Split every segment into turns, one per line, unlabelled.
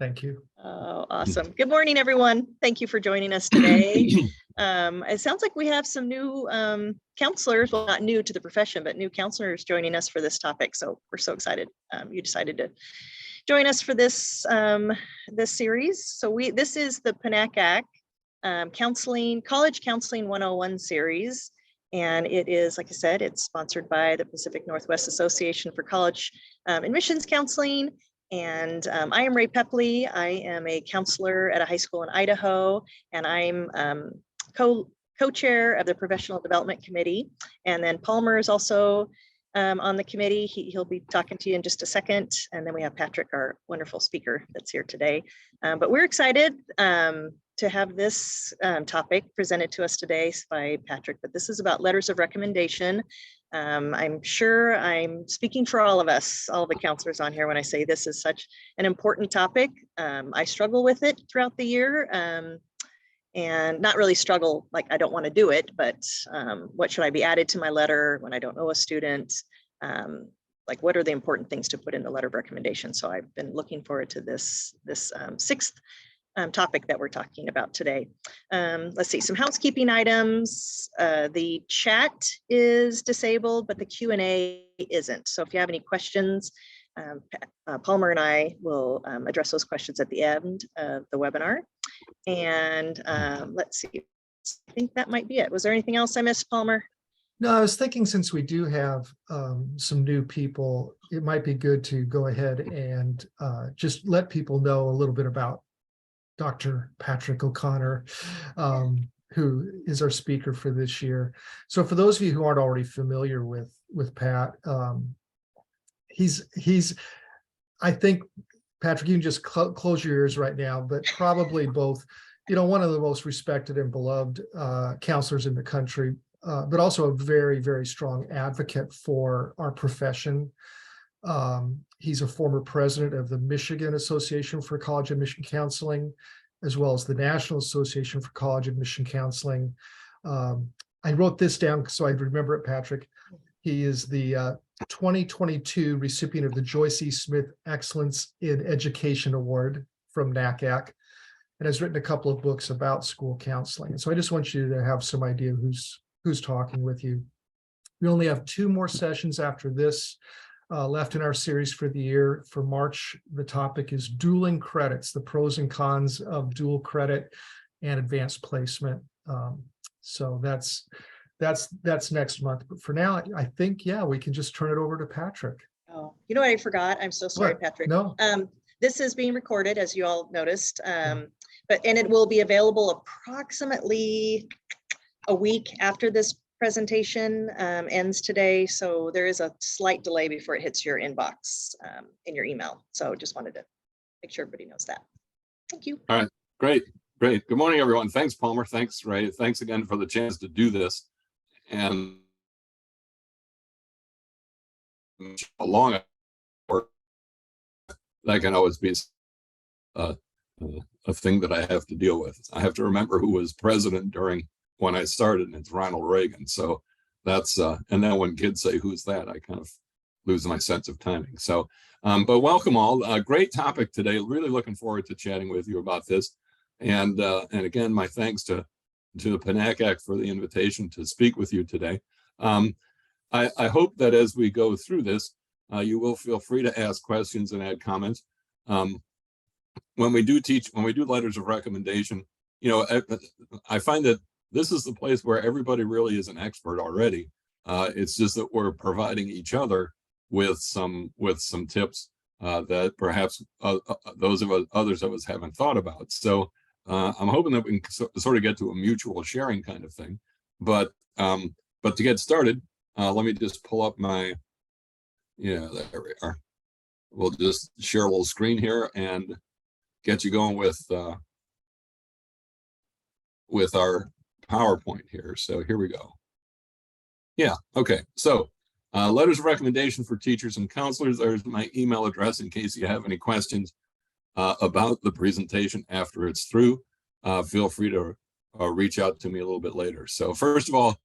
Thank you.
Oh, awesome. Good morning, everyone. Thank you for joining us today. It sounds like we have some new counselors, well, not new to the profession, but new counselors joining us for this topic. So we're so excited you decided to join us for this this series. So this is the PNACAC College Counseling 101 series. And it is, like I said, it's sponsored by the Pacific Northwest Association for College Admissions Counseling. And I am Ray Pepley. I am a counselor at a high school in Idaho, and I'm co-chair of the Professional Development Committee. And then Palmer is also on the committee. He'll be talking to you in just a second. And then we have Patrick, our wonderful speaker that's here today. But we're excited to have this topic presented to us today by Patrick, but this is about letters of recommendation. I'm sure I'm speaking for all of us, all the counselors on here, when I say this is such an important topic. I struggle with it throughout the year, and not really struggle like I don't want to do it, but what should I be added to my letter when I don't know a student? Like, what are the important things to put in the letter of recommendation? So I've been looking forward to this sixth topic that we're talking about today. Let's see, some housekeeping items. The chat is disabled, but the Q&A isn't. So if you have any questions, Palmer and I will address those questions at the end of the webinar. And let's see, I think that might be it. Was there anything else I missed, Palmer?
No, I was thinking, since we do have some new people, it might be good to go ahead and just let people know a little bit about Dr. Patrick O'Connor, who is our speaker for this year. So for those of you who aren't already familiar with Pat, he's I think, Patrick, you can just close your ears right now, but probably both, one of the most respected and beloved counselors in the country, but also a very, very strong advocate for our profession. He's a former president of the Michigan Association for College Admission Counseling, as well as the National Association for College Admission Counseling. I wrote this down so I'd remember it, Patrick. He is the 2022 recipient of the Joyce E. Smith Excellence in Education Award from NACAC, and has written a couple of books about school counseling. And so I just want you to have some idea who's talking with you. We only have 2 more sessions after this left in our series for the year. For March, the topic is dueling credits, the pros and cons of dual credit and advanced placement. So that's next month. But for now, I think, yeah, we can just turn it over to Patrick.
Oh, you know what I forgot? I'm so sorry,
What?
Patrick.
No.
This is being recorded, as you all noticed, and it will be available approximately a week after this presentation ends today. So there is a slight delay before it hits your inbox in your email. So just wanted to make sure everybody knows that. Thank you.
All right, great. Good morning, everyone. Thanks, Palmer. Thanks, Ray. Thanks again for the chance to do this. And a long work that can always be a thing that I have to deal with. I have to remember who was president during when I started, and it's Ronald Reagan. So that's and then when kids say, "Who's that?" I kind of lose my sense of timing. So, but welcome all. A great topic today. Really looking forward to chatting with you about this. And again, my thanks to the PNACAC for the invitation to speak with you today. I hope that as we go through this, you will feel free to ask questions and add comments. When we do letters of recommendation, I find that this is the place where everybody really is an expert already. It's just that we're providing each other with some tips that perhaps others of us haven't thought about. So I'm hoping that we can sort of get to a mutual sharing kind of thing. But to get started, let me just pull up my, there we are. We'll just share a little screen here and get you going with our PowerPoint here. So here we go. Yeah, okay. So letters of recommendation for teachers and counselors. There's my email address in case you have any questions about the presentation after it's through. Feel free to reach out to me a little bit later. So first of all,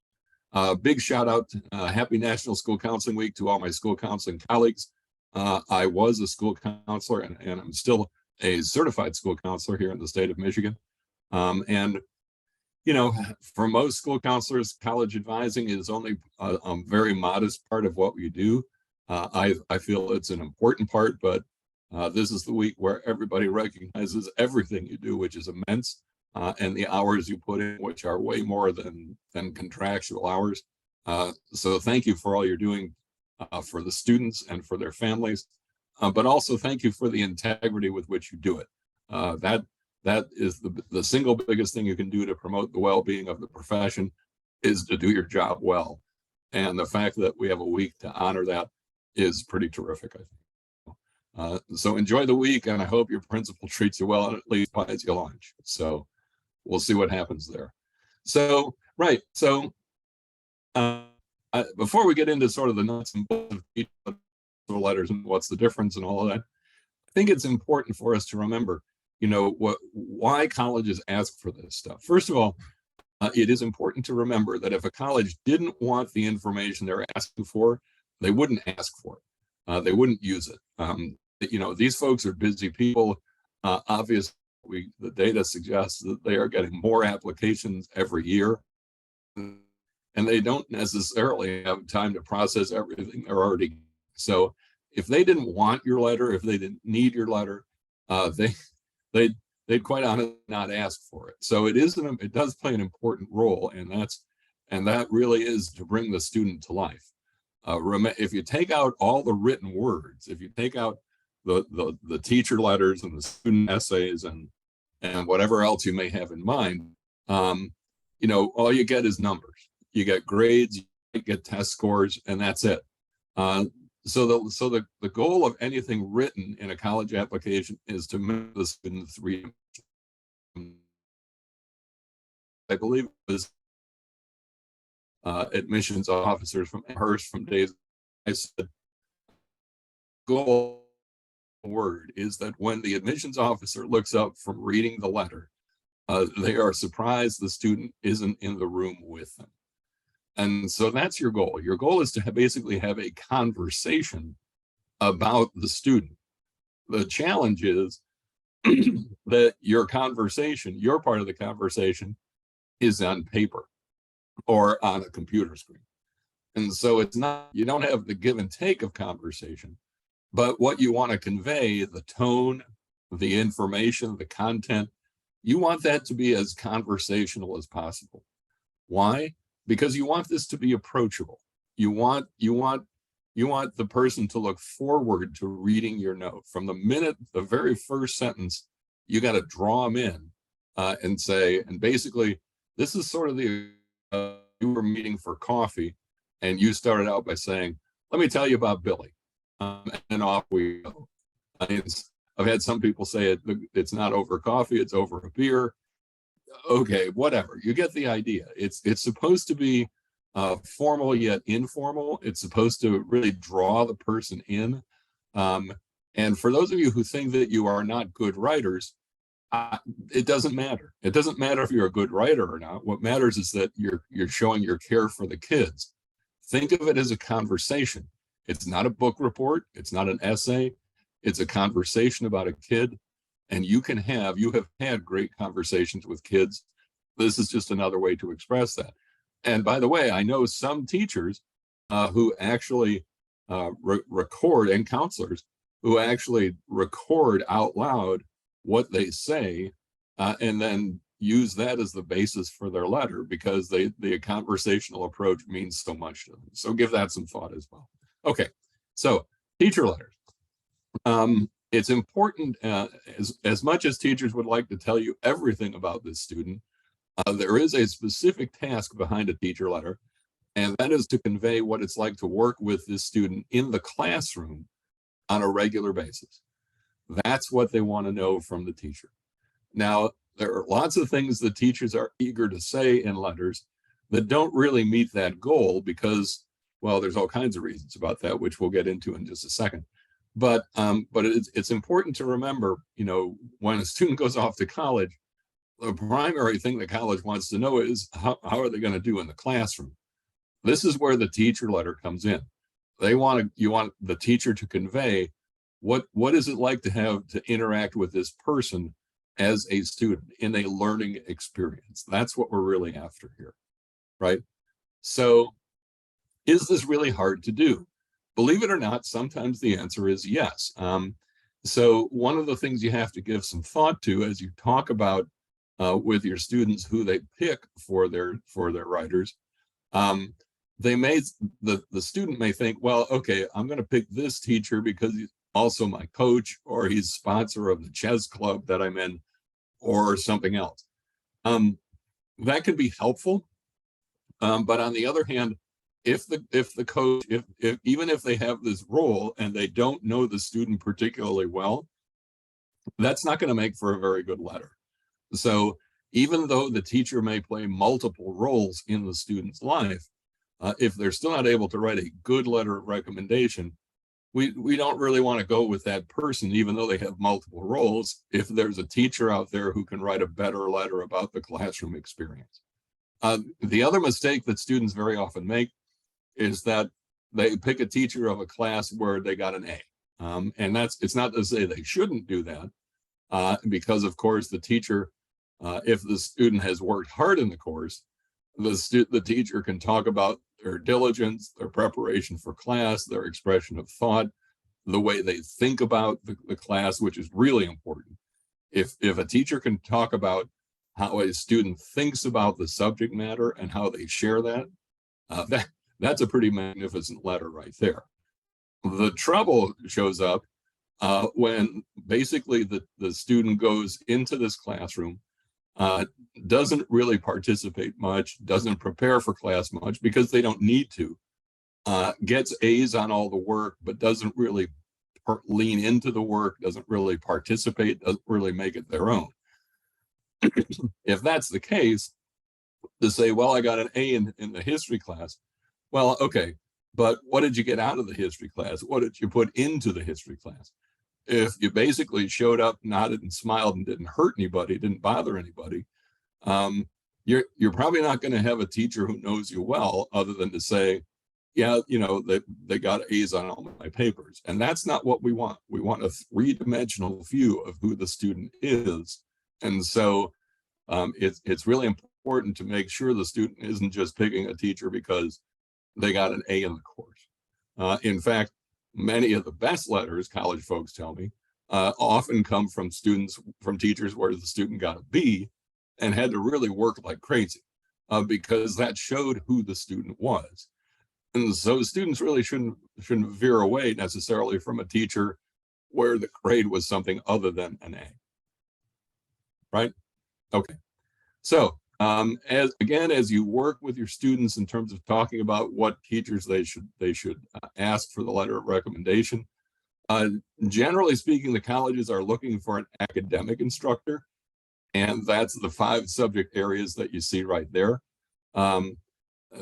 big shout out, happy National School Counseling Week to all my school counseling colleagues. I was a school counselor and I'm still a certified school counselor here in the state of Michigan. And you know, for most school counselors, college advising is only a very modest part of what we do. I feel it's an important part, but this is the week where everybody recognizes everything you do, which is immense, and the hours you put in, which are way more than contractual hours. So thank you for all you're doing for the students and for their families, but also thank you for the integrity with which you do it. That is the single biggest thing you can do to promote the well-being of the profession, is to do your job well. And the fact that we have a week to honor that is pretty terrific, I think. So enjoy the week, and I hope your principal treats you well and at least buys you lunch. So we'll see what happens there. So, right. So before we get into sort of the nuts and bolts of letters and what's the difference and all of that, I think it's important for us to remember, you know, why colleges ask for this stuff. First of all, it is important to remember that if a college didn't want the information they're asking for, they wouldn't ask for it. They wouldn't use it. You know, these folks are busy people. Obviously, the data suggests that they are getting more applications every year, and they don't necessarily have time to process everything they're already. So if they didn't want your letter, if they didn't need your letter, they'd quite honestly not ask for it. So it does play an important role, and that really is to bring the student to life. If you take out all the written words, if you take out the teacher letters and the student essays and whatever else you may have in mind, you know, all you get is numbers. You get grades, you get test scores, and that's it. So the goal of anything written in a college application is to make the students read. I believe it was admissions officers from Hearst from days. I said, goal word is that when the admissions officer looks up from reading the letter, they are surprised the student isn't in the room with them. And so that's your goal. Your goal is to basically have a conversation about the student. The challenge is that your conversation, your part of the conversation, is on paper or on a computer screen. And so it's not, you don't have the give and take of conversation, but what you want to convey, the tone, the information, the content, you want that to be as conversational as possible. Why? Because you want this to be approachable. You want the person to look forward to reading your note. From the minute, the very first sentence, you got to draw them in and say, and basically, this is sort of the, you were meeting for coffee and you started out by saying, let me tell you about Billy. And off we go. I've had some people say it's not over coffee, it's over a beer. Okay, whatever, you get the idea. It's supposed to be formal yet informal. It's supposed to really draw the person in. And for those of you who think that you are not good writers, it doesn't matter. It doesn't matter if you're a good writer or not. What matters is that you're showing your care for the kids. Think of it as a conversation. It's not a book report. It's not an essay. It's a conversation about a kid. And you have had great conversations with kids. This is just another way to express that. And by the way, I know some teachers who actually record, and counselors who actually record out loud what they say and then use that as the basis for their letter, because the conversational approach means so much to them. So give that some thought as well. Okay, so teacher letters. It's important, as much as teachers would like to tell you everything about this student, there is a specific task behind a teacher letter, and that is to convey what it's like to work with this student in the classroom on a regular basis. That's what they want to know from the teacher. Now, there are lots of things that teachers are eager to say in letters that don't really meet that goal because, well, there's all kinds of reasons about that, which we'll get into in just a second. But it's important to remember, you know, when a student goes off to college, the primary thing that college wants to know is how are they going to do in the classroom? This is where the teacher letter comes in. You want the teacher to convey what is it like to have to interact with this person as a student in a learning experience? That's what we're really after here, right? So is this really hard to do? Believe it or not, sometimes the answer is yes. So one of the things you have to give some thought to as you talk about with your students who they pick for their writers, the student may think, well, okay, I'm going to pick this teacher because he's also my coach, or he's sponsor of the chess club that I'm in, or something else. That can be helpful, but on the other hand, if the coach, even if they have this role and they don't know the student particularly well, that's not going to make for a very good letter. So even though the teacher may play multiple roles in the student's life, if they're still not able to write a good letter of recommendation, we don't really want to go with that person, even though they have multiple roles, if there's a teacher out there who can write a better letter about the classroom experience. The other mistake that students very often make is that they pick a teacher of a class where they got an A. And it's not to say they shouldn't do that, because of course the teacher, if the student has worked hard in the course, the teacher can talk about their diligence, their preparation for class, their expression of thought, the way they think about the class, which is really important. If a teacher can talk about how a student thinks about the subject matter and how they share that, that's a pretty magnificent letter right there. The trouble shows up when basically the student goes into this classroom, doesn't really participate much, doesn't prepare for class much because they don't need to, gets A's on all the work, but doesn't really lean into the work, doesn't really participate, doesn't really make it their own. If that's the case, to say, well, I got an A in the history class, well, okay, but what did you get out of the history class? What did you put into the history class? If you basically showed up, nodded and smiled and didn't hurt anybody, didn't bother anybody, you're probably not going to have a teacher who knows you well, other than to say, yeah, you know, they got A's on all my papers. And that's not what we want. We want a three-dimensional view of who the student is. And so it's really important to make sure the student isn't just picking a teacher because they got an A in the course. In fact, many of the best letters, college folks tell me, often come from teachers where the student got a B and had to really work like crazy, because that showed who the student was. And so students really shouldn't veer away necessarily from a teacher where the grade was something other than an A. Right? Okay. So as you work with your students in terms of talking about what teachers they should ask for the letter of recommendation, generally speaking, the colleges are looking for an academic instructor, and that's the 5 subject areas that you see right there.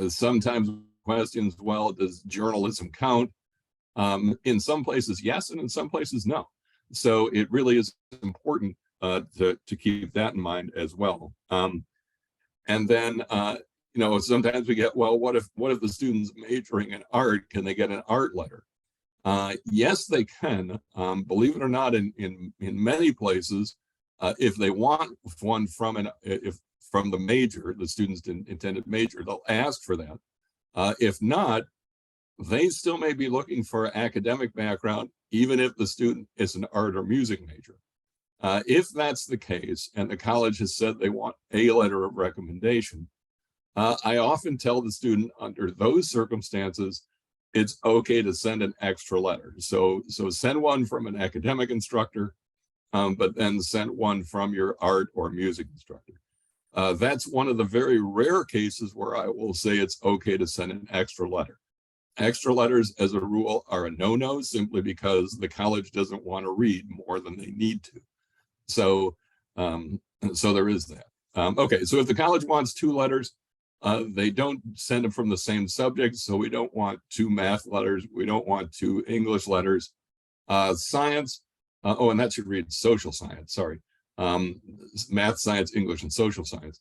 Sometimes questions, well, does journalism count? In some places, yes, and in some places, no. So it really is important to keep that in mind as well. And then, sometimes we get, well, what if the student's majoring in art? Can they get an art letter? Yes, they can. Believe it or not, in many places, if they want one from the major, the student's intended major, they'll ask for that. If not, they still may be looking for academic background, even if the student is an art or music major. If that's the case, and the college has said they want a letter of recommendation, I often tell the student under those circumstances, it's okay to send an extra letter. So send one from an academic instructor, but then send one from your art or music instructor. That's one of the very rare cases where I will say it's okay to send an extra letter. Extra letters, as a rule, are a no-no simply because the college doesn't want to read more than they need to. So there is that. Okay, so if the college wants 2 letters, they don't send them from the same subject. So we don't want 2 math letters. We don't want 2 English letters. Science, and that should read social science, sorry. Math, science, English, and social science.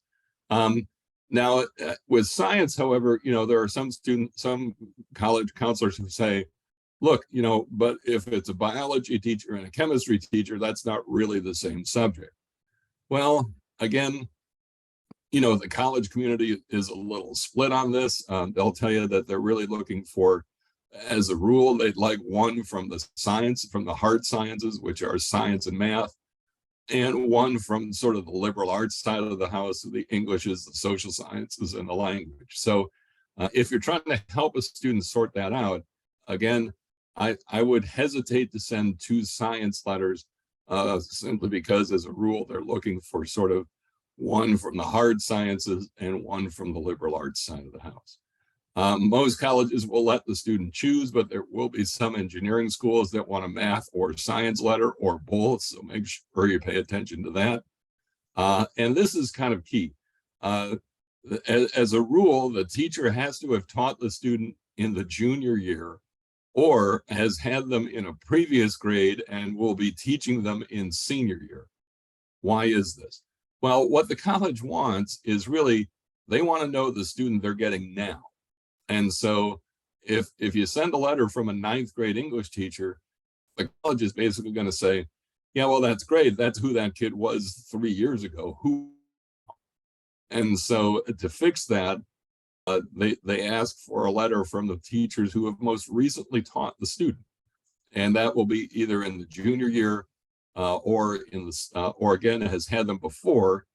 Now, with science, however, there are some college counselors who say, look, but if it's a biology teacher and a chemistry teacher, that's not really the same subject. Well, again, the college community is a little split on this. They'll tell you that they're really looking for, as a rule, they'd like one from the hard sciences, which are science and math, and one from sort of the liberal arts side of the house, the Englishes, the social sciences, and the language. So if you're trying to help a student sort that out, again, I would hesitate to send 2 science letters simply because, as a rule, they're looking for sort of one from the hard sciences and one from the liberal arts side of the house. Most colleges will let the student choose, but there will be some engineering schools that want a math or science letter or both, so make sure you pay attention to that. And this is kind of key. As a rule, the teacher has to have taught the student in the junior year or has had them in a previous grade and will be teaching them in senior year. Why is this? Well, what the college wants is really, they want to know the student they're getting now. And so if you send a letter from a 9th grade English teacher, the college is basically going to say, yeah, well, that's great. That's who that kid was 3 years ago. And so to fix that, they ask for a letter from the teachers who have most recently taught the student. And that will be either in the junior year or again, has had them before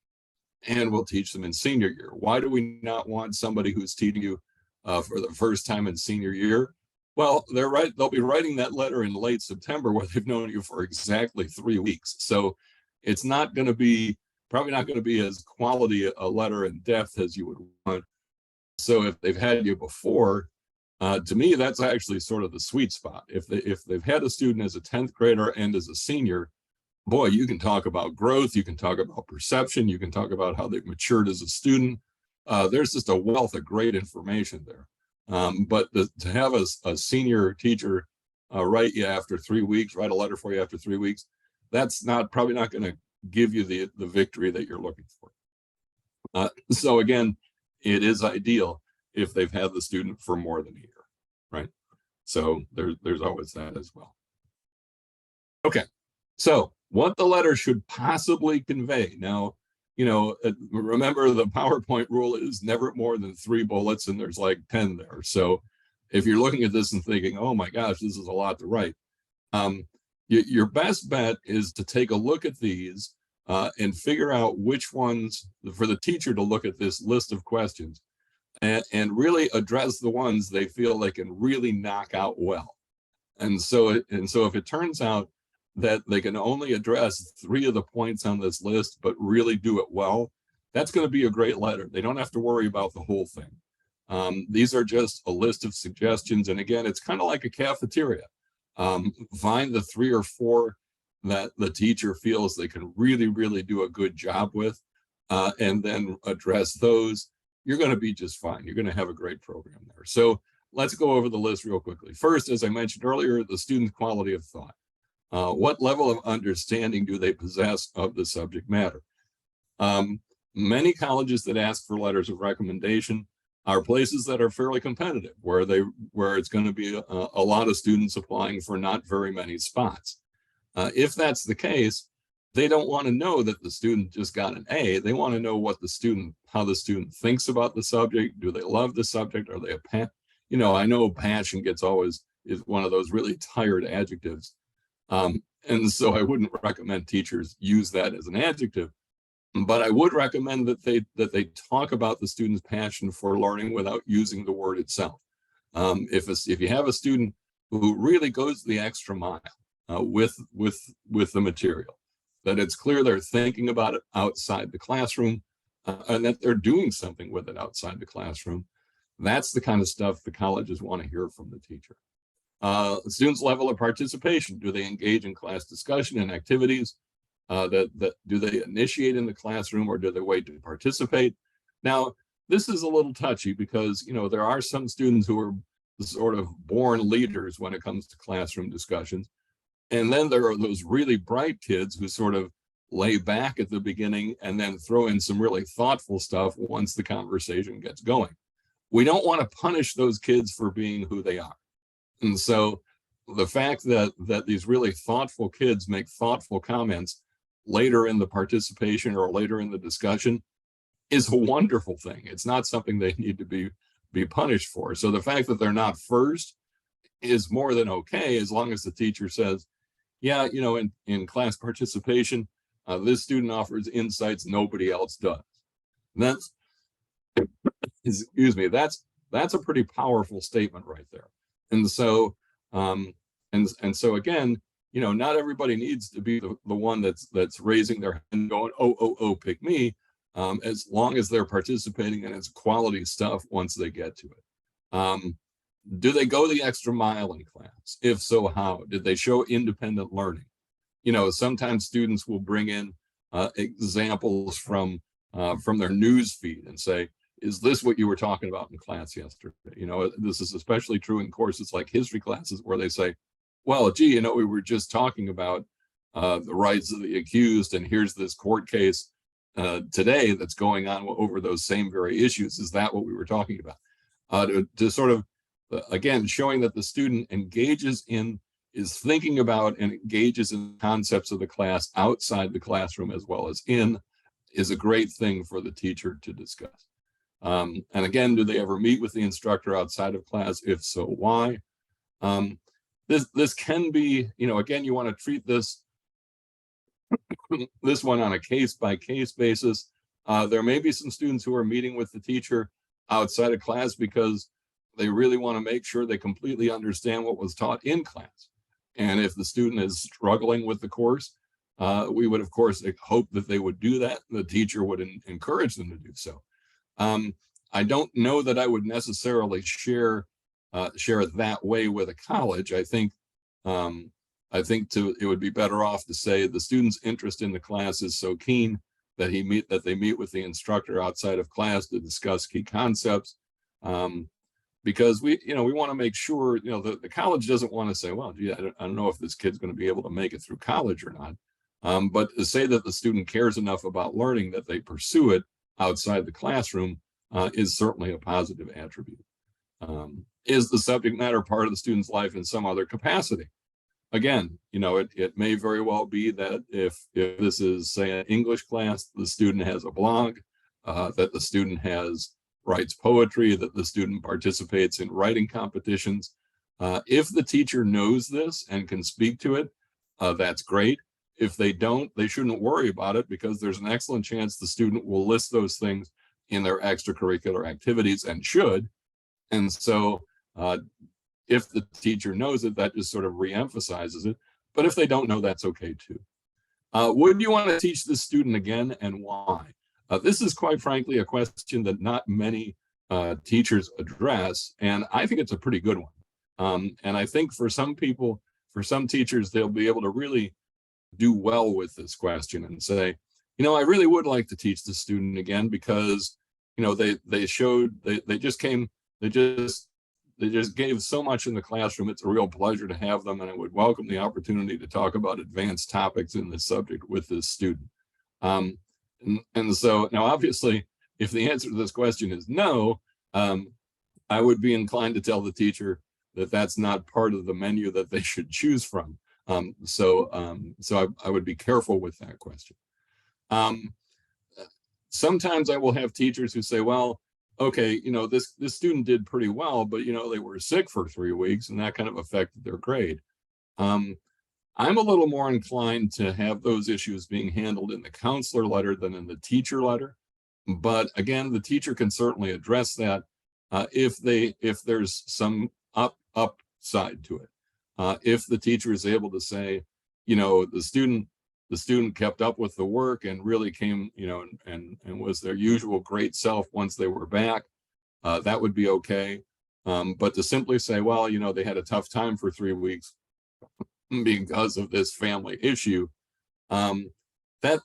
and will teach them in senior year. Why do we not want somebody who's teaching you for the first time in senior year? Well, they'll be writing that letter in late September where they've known you for exactly 3 weeks. So it's probably not going to be as quality a letter in depth as you would want. So if they've had you before, to me, that's actually sort of the sweet spot. If they've had a student as a 10th grader and as a senior, boy, you can talk about growth, you can talk about perception, you can talk about how they've matured as a student. There's just a wealth of great information there. But to have a senior teacher write you after 3 weeks, write a letter for you after 3 weeks, that's probably not going to give you the victory that you're looking for. So again, it is ideal if they've had the student for more than a year, right? So there's always that as well. Okay, so what the letter should possibly convey. Now, remember the PowerPoint rule is never more than 3 bullets, and there's like 10 there. So if you're looking at this and thinking, oh my gosh, this is a lot to write, your best bet is to take a look at these and figure out which ones, for the teacher to look at this list of questions and really address the ones they feel they can really knock out well. And so if it turns out that they can only address 3 of the points on this list, but really do it well, that's going to be a great letter. They don't have to worry about the whole thing. These are just a list of suggestions. And again, it's kind of like a cafeteria. Find the 3 or 4 that the teacher feels they can really, really do a good job with, and then address those. You're going to be just fine. You're going to have a great program there. So let's go over the list real quickly. First, as I mentioned earlier, the student's quality of thought. What level of understanding do they possess of the subject matter? Many colleges that ask for letters of recommendation are places that are fairly competitive, where it's going to be a lot of students applying for not very many spots. If that's the case, they don't want to know that the student just got an A. They want to know how the student thinks about the subject. Do they love the subject? Are they I know passion is one of those really tired adjectives. And so I wouldn't recommend teachers use that as an adjective, but I would recommend that they talk about the student's passion for learning without using the word itself. If you have a student who really goes the extra mile with the material, that it's clear they're thinking about it outside the classroom, and that they're doing something with it outside the classroom, that's the kind of stuff the colleges want to hear from the teacher. Students' level of participation. Do they engage in class discussion and activities? Do they initiate in the classroom, or do they wait to participate? Now, this is a little touchy because, there are some students who are sort of born leaders when it comes to classroom discussions. And then there are those really bright kids who sort of lay back at the beginning and then throw in some really thoughtful stuff once the conversation gets going. We don't want to punish those kids for being who they are. And so the fact that these really thoughtful kids make thoughtful comments later in the participation or later in the discussion is a wonderful thing. It's not something they need to be punished for. So the fact that they're not first is more than okay, as long as the teacher says, yeah, in class participation, this student offers insights nobody else does. And that's, excuse me, that's a pretty powerful statement right there. And so, and so again, not everybody needs to be the one that's raising their hand going, oh, pick me, as long as they're participating and it's quality stuff once they get to it. Do they go the extra mile in class? If so, how? Did they show independent learning? Sometimes students will bring in examples from their news feed and say, is this what you were talking about in class yesterday? This is especially true in courses like history classes where they say, well, gee, we were just talking about the rights of the accused, and here's this court case today that's going on over those same very issues. Is that what we were talking about? To sort of, again, showing that the student is thinking about and engages in concepts of the class outside the classroom as well as in, is a great thing for the teacher to discuss. And again, do they ever meet with the instructor outside of class? If so, why? This can be, again, you want to treat this one on a case-by-case basis. There may be some students who are meeting with the teacher outside of class because they really want to make sure they completely understand what was taught in class. And if the student is struggling with the course, we would, of course, hope that they would do that. The teacher would encourage them to do so. I don't know that I would necessarily share it that way with a college. I think it would be better off to say the student's interest in the class is so keen that they meet with the instructor outside of class to discuss key concepts. Because we want to make sure, the college doesn't want to say, well, gee, I don't know if this kid's going to be able to make it through college or not. But to say that the student cares enough about learning that they pursue it outside the classroom is certainly a positive attribute. Is the subject matter part of the student's life in some other capacity? Again, it may very well be that if this is, say, an English class, the student has a blog, that the student writes poetry, that the student participates in writing competitions. If the teacher knows this and can speak to it, that's great. If they don't, they shouldn't worry about it, because there's an excellent chance the student will list those things in their extracurricular activities, and should. And so if the teacher knows it, that just sort of reemphasizes it. But if they don't know, that's okay too. Would you want to teach this student again, and why? This is, quite frankly, a question that not many teachers address, and I think it's a pretty good one. And I think for some people, for some teachers, they'll be able to really do well with this question and say, I really would like to teach the student again, because, they just gave so much in the classroom. It's a real pleasure to have them, and I would welcome the opportunity to talk about advanced topics in this subject with this student. And so now, obviously, if the answer to this question is no, I would be inclined to tell the teacher that that's not part of the menu that they should choose from. So I would be careful with that question. Sometimes I will have teachers who say, well, okay, this student did pretty well, but they were sick for 3 weeks, and that kind of affected their grade. I'm a little more inclined to have those issues being handled in the counselor letter than in the teacher letter. But again, the teacher can certainly address that if there's some upside to it. If the teacher is able to say, the student kept up with the work and really came, and was their usual great self once they were back, that would be okay. But to simply say, well, they had a tough time for 3 weeks because of this family issue, that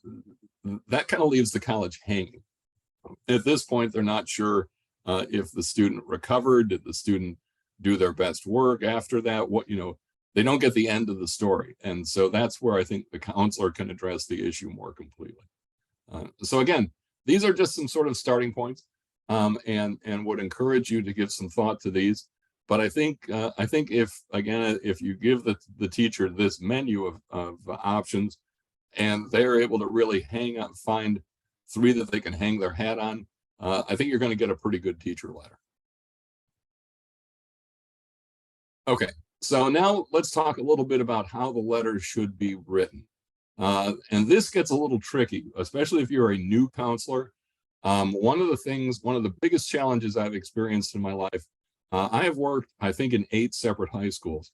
kind of leaves the college hanging. At this point, they're not sure if the student recovered. Did the student do their best work after that? They don't get the end of the story. And so that's where I think the counselor can address the issue more completely. So again, these are just some sort of starting points, and would encourage you to give some thought to these. But I think if you give the teacher this menu of options, and they're able to really find 3 that they can hang their hat on, I think you're going to get a pretty good teacher letter. Okay, so now let's talk a little bit about how the letter should be written. And this gets a little tricky, especially if you're a new counselor. One of the biggest challenges I've experienced in my life, I have worked, I think, in 8 separate high schools.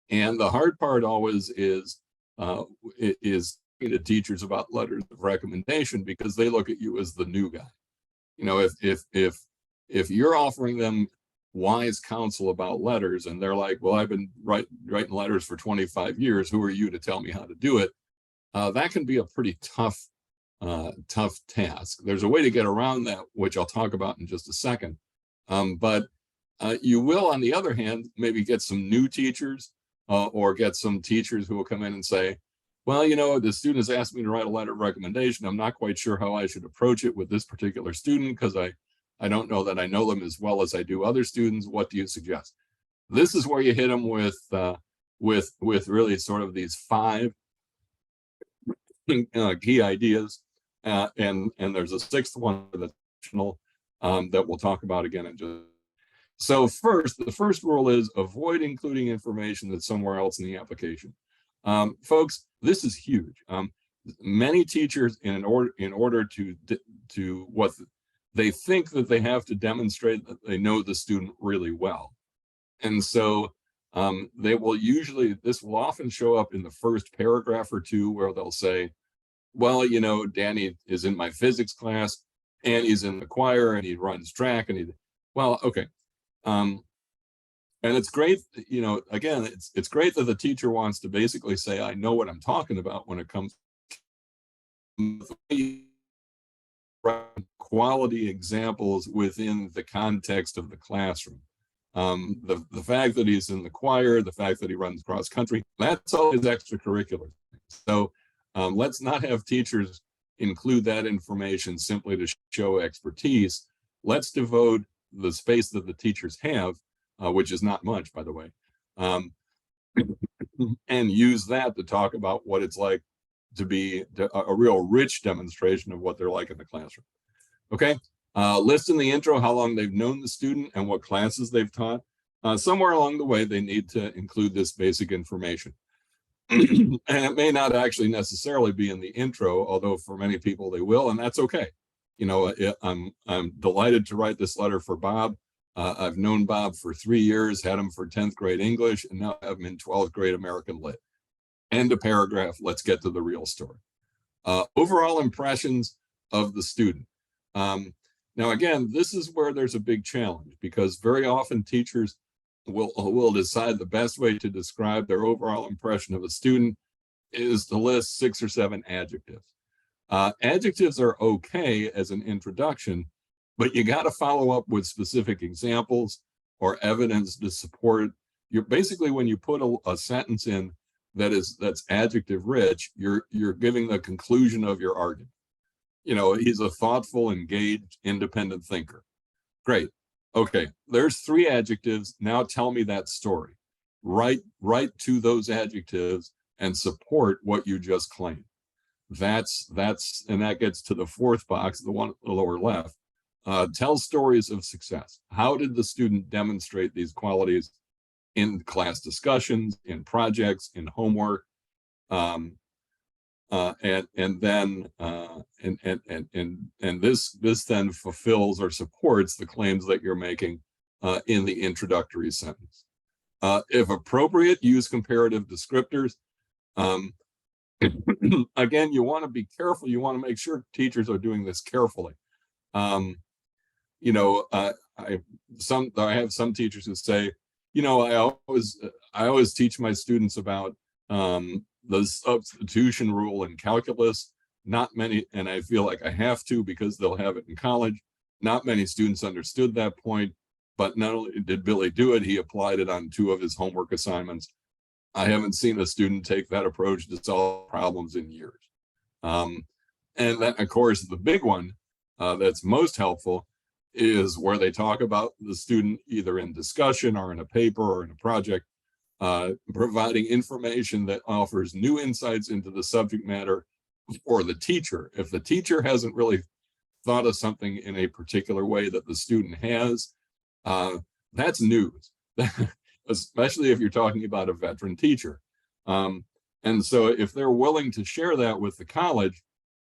And the hard part always is to teachers about letters of recommendation, because they look at you as the new guy. You know, if you're offering them wise counsel about letters and they're like, well, I've been writing letters for 25 years, who are you to tell me how to do it? That can be a pretty tough task. There's a way to get around that, which I'll talk about in just a second. But you will, on the other hand, maybe get some new teachers or get some teachers who will come in and say, well, you know, the student has asked me to write a letter of recommendation. I'm not quite sure how I should approach it with this particular student because I don't know that I know them as well as I do other students. What do you suggest? This is where you hit them with really sort of these 5 key ideas, and there's a 6th one that's optional that we'll talk about again in just. So the first rule is avoid including information that's somewhere else in the application. Folks, this is huge. Many teachers, in order to what they think that they have to demonstrate that they know the student really well, and so this will often show up in the first paragraph or 2 where they'll say, well, you know, Danny is in my physics class and he's in the choir and he runs track and well, okay. And it's great, you know, again, it's great that the teacher wants to basically say, I know what I'm talking about when it comes to quality examples within the context of the classroom. The fact that he's in the choir, the fact that he runs cross country, that's all his extracurricular. So let's not have teachers include that information simply to show expertise. Let's devote the space that the teachers have, which is not much, by the way, and use that to talk about what it's like to be a real rich demonstration of what they're like in the classroom. Okay, list in the intro how long they've known the student and what classes they've taught. Somewhere along the way, they need to include this basic information. And it may not actually necessarily be in the intro, although for many people they will, and that's okay. You know, I'm delighted to write this letter for Bob. I've known Bob for 3 years, had him for 10th grade English, and now I have him in 12th grade American Lit. End of paragraph. Let's get to the real story. Overall impressions of the student. Now, again, this is where there's a big challenge, because very often teachers will decide the best way to describe their overall impression of a student is to list 6 or 7 adjectives. Adjectives are okay as an introduction, but you got to follow up with specific examples or evidence to support. You're basically, when you put a sentence in that's adjective rich, you're giving the conclusion of your argument. You know, he's a thoughtful, engaged, independent thinker. Great. Okay, there's 3 adjectives. Now tell me that story. Write to those adjectives and support what you just claimed. And that gets to the 4th box, the one at the lower left. Tell stories of success. How did the student demonstrate these qualities in class discussions, in projects, in homework? And this then fulfills or supports the claims that you're making in the introductory sentence. If appropriate, use comparative descriptors. Again, you want to be careful. You want to make sure teachers are doing this carefully. You know, I have some teachers who say, you know, I always teach my students about the substitution rule in calculus. Not many, and I feel like I have to because they'll have it in college. Not many students understood that point, but not only did Billy do it, he applied it on 2 of his homework assignments. I haven't seen a student take that approach to solve problems in years. And then, of course, the big one that's most helpful is where they talk about the student either in discussion or in a paper or in a project, providing information that offers new insights into the subject matter for the teacher. If the teacher hasn't really thought of something in a particular way that the student has, that's news, especially if you're talking about a veteran teacher. And so if they're willing to share that with the college,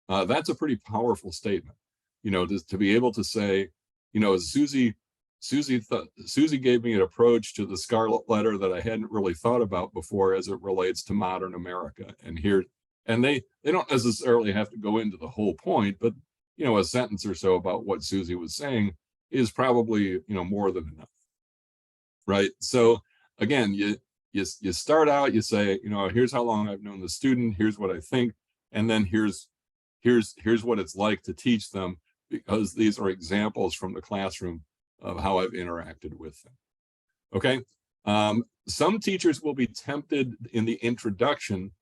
that's a pretty powerful statement, you know, to be able to say, you know, Susie gave me an approach to the Scarlet Letter that I hadn't really thought about before as it relates to modern America. And here, and they don't necessarily have to go into the whole point, but, you know, a sentence or so about what Susie was saying is probably, you know, more than enough. Right. So again, you start out, you say, you know, here's how long I've known the student, here's what I think, and then here's what it's like to teach them, because these are examples from the classroom of how I've interacted with them. Okay. Some teachers will be tempted in the introduction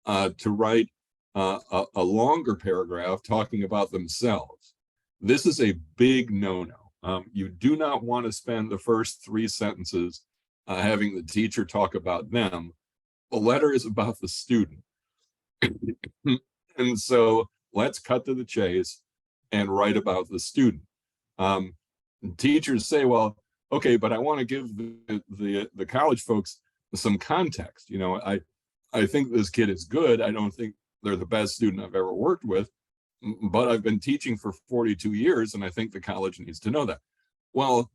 to write a longer paragraph talking about themselves. This is a big no-no. You do not want to spend the first 3 sentences having the teacher talk about them. The letter is about the student. And so let's cut to the chase and write about the student. Teachers say, well, okay, but I want to give the college folks some context. You know, I think this kid is good. I don't think they're the best student I've ever worked with, but I've been teaching for 42 years, and I think the college needs to know that. Well,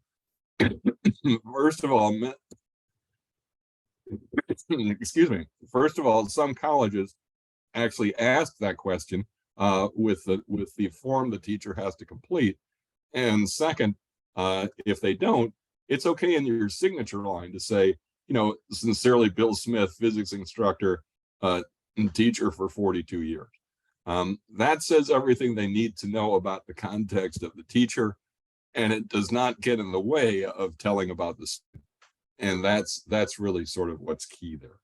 first of all, excuse me. First of all, some colleges actually ask that question with the form the teacher has to complete. And second, if they don't, it's okay in your signature line to say, you know, sincerely, Bill Smith, physics instructor, and teacher for 42 years. That says everything they need to know about the context of the teacher, and it does not get in the way of telling about the student. And that's really sort of what's key there,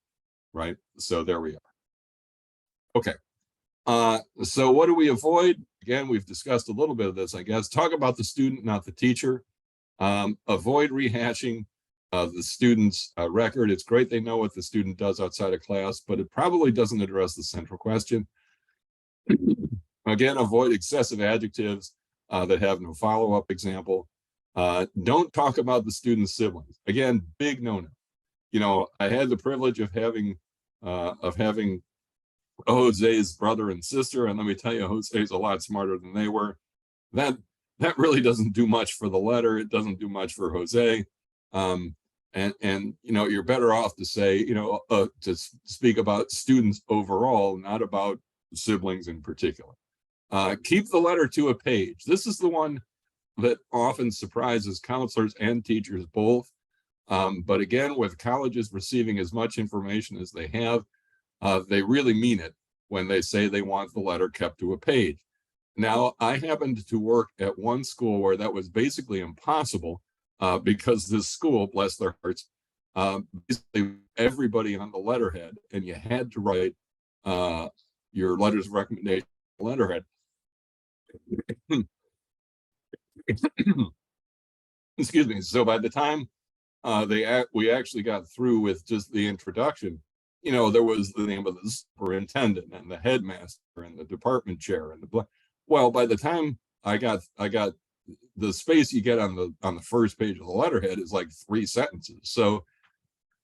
right? So there we are. Okay. So what do we avoid? Again, we've discussed a little bit of this, I guess. Talk about the student, not the teacher. Avoid rehashing the student's record. It's great they know what the student does outside of class, but it probably doesn't address the central question. Again, avoid excessive adjectives that have no follow-up example. Don't talk about the student's siblings. Again, big no-no. You know, I had the privilege of having Jose's brother and sister, and let me tell you, Jose's a lot smarter than they were. That really doesn't do much for the letter. It doesn't do much for Jose. And you know, you're better off to say, you know, to speak about students overall, not about siblings in particular. Keep the letter to a page. This is the one that often surprises counselors and teachers both. But again, with colleges receiving as much information as they have, they really mean it when they say they want the letter kept to a page. Now, I happened to work at one school where that was basically impossible because this school, bless their hearts, basically everybody on the letterhead, and you had to write your letters of recommendation letterhead. Excuse me. So by the time we actually got through with just the introduction, you know, there was the name of the superintendent and the headmaster and the department chair and well, by the time I got the space you get on the first page of the letterhead is like 3 sentences. So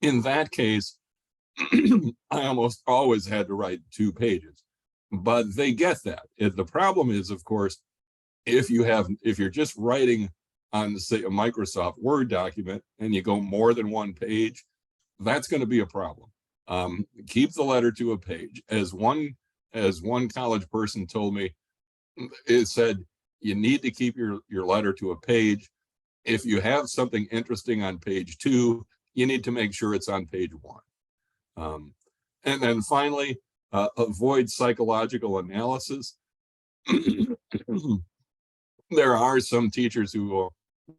in that case, I almost always had to write 2 pages, but they get that. The problem is, of course, if you're just writing on, say, a Microsoft Word document and you go more than 1 page, that's going to be a problem. Keep the letter to a page. As one college person told me, it said, you need to keep your letter to a page. If you have something interesting on page 2, you need to make sure it's on page 1. And then finally, avoid psychological analysis. There are some teachers who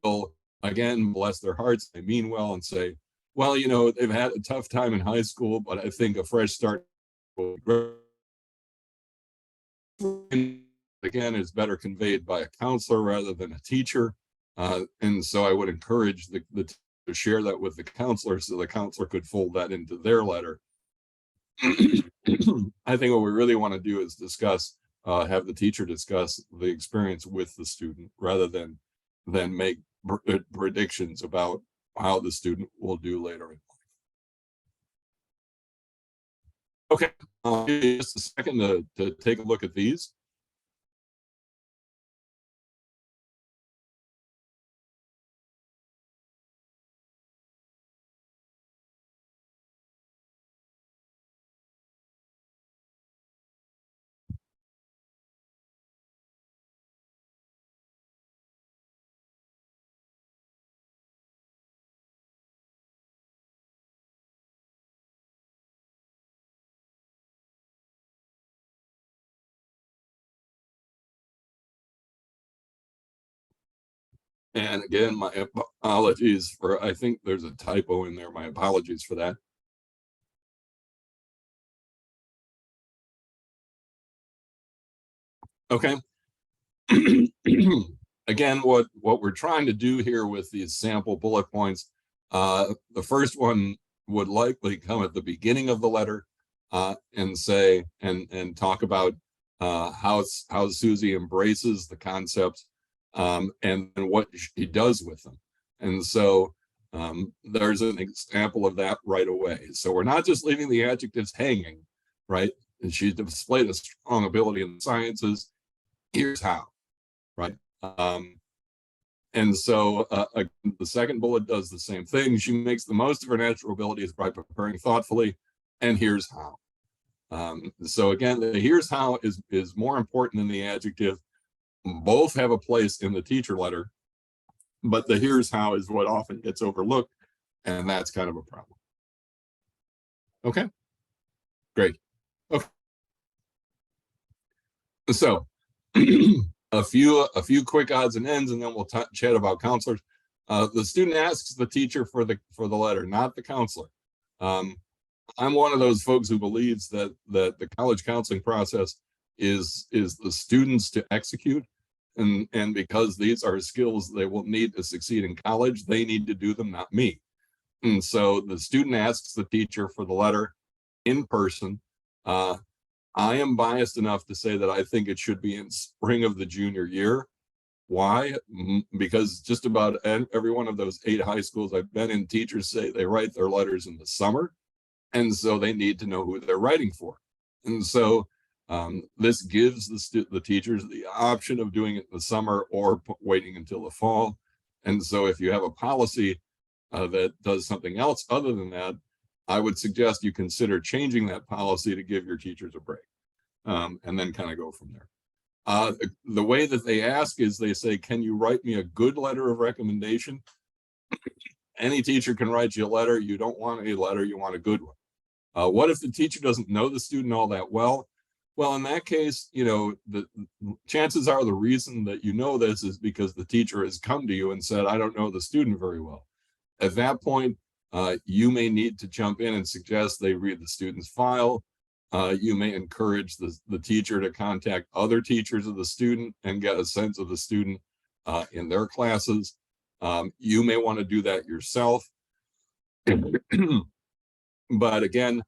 will, again, bless their hearts, they mean well, and say, well, you know, they've had a tough time in high school, but I think a fresh start will be great. Again, is better conveyed by a counselor rather than a teacher. And so I would encourage the to share that with the counselor so the counselor could fold that into their letter. I think what we really want to do is discuss, have the teacher discuss the experience with the student rather than make predictions about how the student will do later in life. Okay, I'll give you just a second to take a look at these. And again, my apologies for, I think there's a typo in there. My apologies for that. Okay. Again, what we're trying to do here with these sample bullet points, the first one would likely come at the beginning of the letter and say, and talk about how Susie embraces the concepts and what she does with them. And so there's an example of that right away. So we're not just leaving the adjectives hanging, right? And she displayed a strong ability in the sciences. Here's how, right? And so the second bullet does the same thing. She makes the most of her natural abilities by preparing thoughtfully, and here's how. So again, the here's how is more important than the adjective. Both have a place in the teacher letter, but the here's how is what often gets overlooked, and that's kind of a problem. Okay, great. Okay. So a few quick odds and ends, and then we'll chat about counselors. The student asks the teacher for the letter, not the counselor. I'm one of those folks who believes that the college counseling process is the students to execute, and because these are skills they will need to succeed in college, they need to do them, not me. And so the student asks the teacher for the letter in person. I am biased enough to say that I think it should be in spring of the junior year. Why? Because just about every one of those 8 high schools I've been in, teachers say they write their letters in the summer, and so they need to know who they're writing for. And so this gives the teachers the option of doing it in the summer or waiting until the fall. And so if you have a policy that does something else other than that, I would suggest you consider changing that policy to give your teachers a break, and then kind of go from there. The way that they ask is they say, can you write me a good letter of recommendation? Any teacher can write you a letter. You don't want a letter, you want a good one. What if the teacher doesn't know the student all that well? Well, in that case, the chances are the reason that you know this is because the teacher has come to you and said, I don't know the student very well. At that point, you may need to jump in and suggest they read the student's file. You may encourage the teacher to contact other teachers of the student and get a sense of the student in their classes. You may want to do that yourself. But again,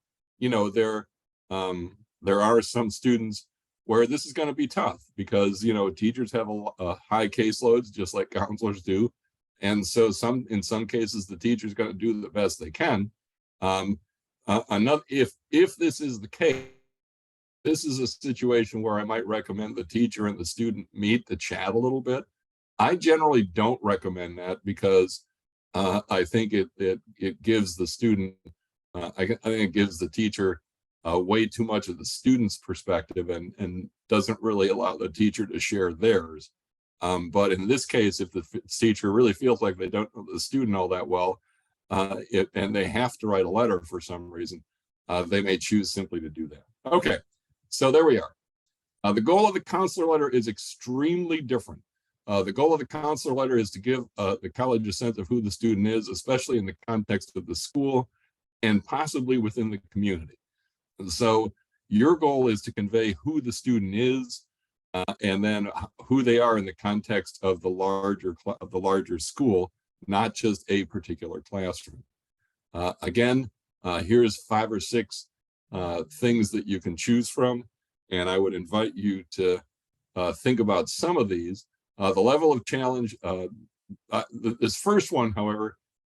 there are some students where this is going to be tough because, teachers have a high caseloads just like counselors do. And so in some cases, the teacher is going to do the best they can. If this is the case, this is a situation where I might recommend the teacher and the student meet to chat a little bit. I generally don't recommend that because I think it gives the student, I think it gives the teacher way too much of the student's perspective and doesn't really allow the teacher to share theirs. But in this case, if the teacher really feels like they don't know the student all that well, and they have to write a letter for some reason, they may choose simply to do that. Okay, so there we are. The goal of the counselor letter is extremely different. The goal of the counselor letter is to give the college a sense of who the student is, especially in the context of the school and possibly within the community. And so your goal is to convey who the student is, and then who they are in the context of the larger school, not just a particular classroom. Again, here's 5 or 6 things that you can choose from, and I would invite you to think about some of these. The level of challenge, this first one, however,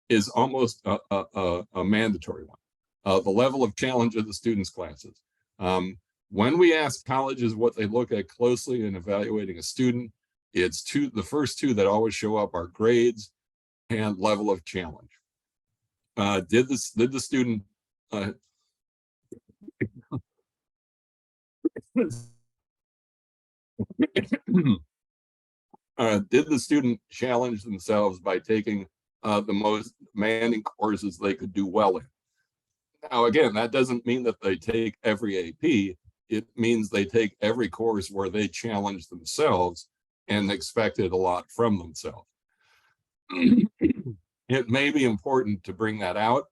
is almost a mandatory one. The level of challenge of the students' classes. When we ask colleges what they look at closely in evaluating a student, it's the first 2 that always show up are grades and level of challenge. Did the student did the student challenge themselves by taking the most demanding courses they could do well in? Now, again, that doesn't mean that they take every AP. It means they take every course where they challenge themselves and expected a lot from themselves. It may be important to bring that out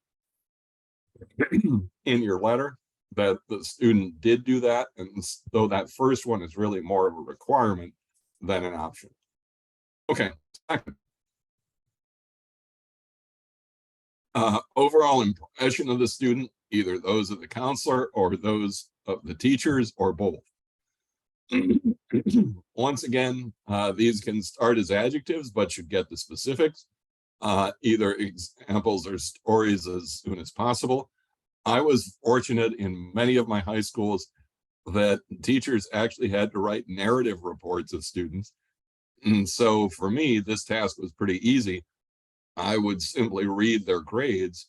in your letter, that the student did do that, and though that first one is really more of a requirement than an option. Okay, second. Overall impression of the student, either those of the counselor or those of the teachers or both. Once again, these can start as adjectives, but should get the specifics, either examples or stories as soon as possible. I was fortunate in many of my high schools that teachers actually had to write narrative reports of students. And so for me, this task was pretty easy. I would simply read their grades,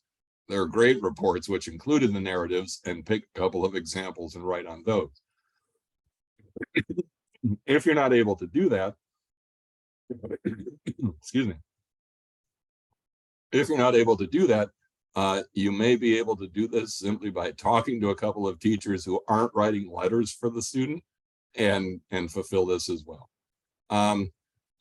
their grade reports, which included the narratives, and pick a couple of examples and write on those. If you're not able to do that, excuse me. If you're not able to do that, you may be able to do this simply by talking to a couple of teachers who aren't writing letters for the student and fulfill this as well.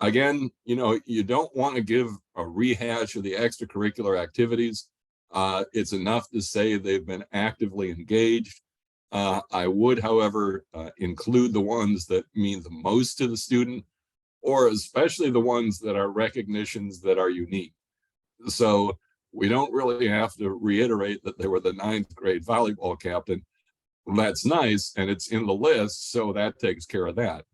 Again, you don't want to give a rehash of the extracurricular activities. It's enough to say they've been actively engaged. I would, however, include the ones that mean the most to the student, or especially the ones that are recognitions that are unique. So we don't really have to reiterate that they were the 9th grade volleyball captain. That's nice, and it's in the list, so that takes care of that.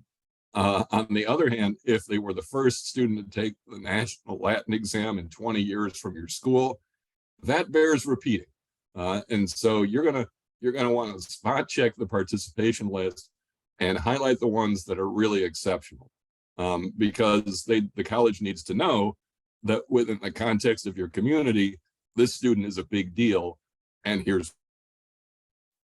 On the other hand, if they were the first student to take the National Latin exam in 20 years from your school, that bears repeating. And so you're gonna want to spot check the participation list and highlight the ones that are really exceptional, because the college needs to know that within the context of your community, this student is a big deal, and here's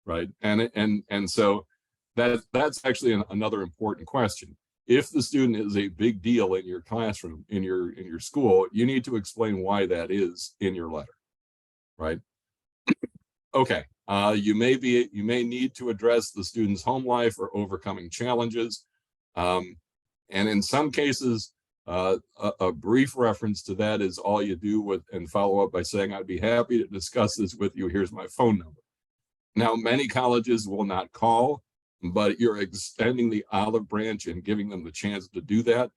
right. And so that's actually another important question. If the student is a big deal in your classroom, in your school, you need to explain why that is in your letter, right? Okay, you may need to address the student's home life or overcoming challenges, and in some cases, a brief reference to that is all you do and follow up by saying, "I'd be happy to discuss this with you. Here's my phone number." Now, many colleges will not call, but you're extending the olive branch and giving them the chance to do that.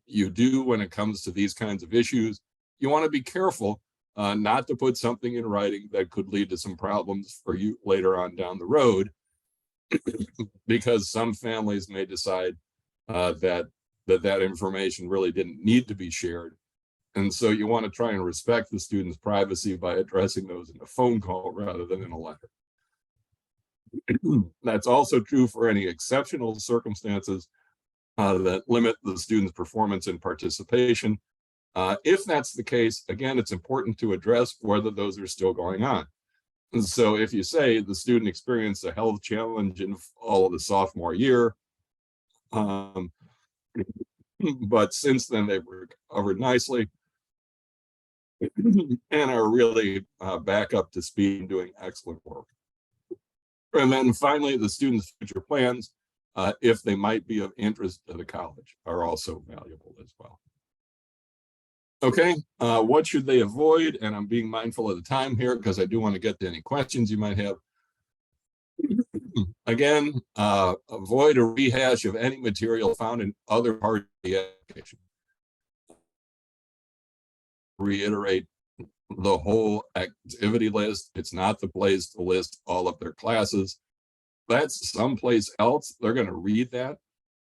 You do, when it comes to these kinds of issues, you want to be careful not to put something in writing that could lead to some problems for you later on down the road, because some families may decide that information really didn't need to be shared. And so you want to try and respect the student's privacy by addressing those in a phone call rather than in a letter. That's also true for any exceptional circumstances that limit the student's performance and participation. If that's the case, again, it's important to address whether those are still going on. And so if you say the student experienced a health challenge in fall of the sophomore year, but since then they've recovered nicely and are really back up to speed and doing excellent work. And then finally, the student's future plans, if they might be of interest to the college, are also valuable as well. Okay, what should they avoid? And I'm being mindful of the time here because I do want to get to any questions you might have. Again, avoid a rehash of any material found in other parts of the application. Reiterate the whole activity list. It's not the place to list all of their classes. That's someplace else. They're going to read that.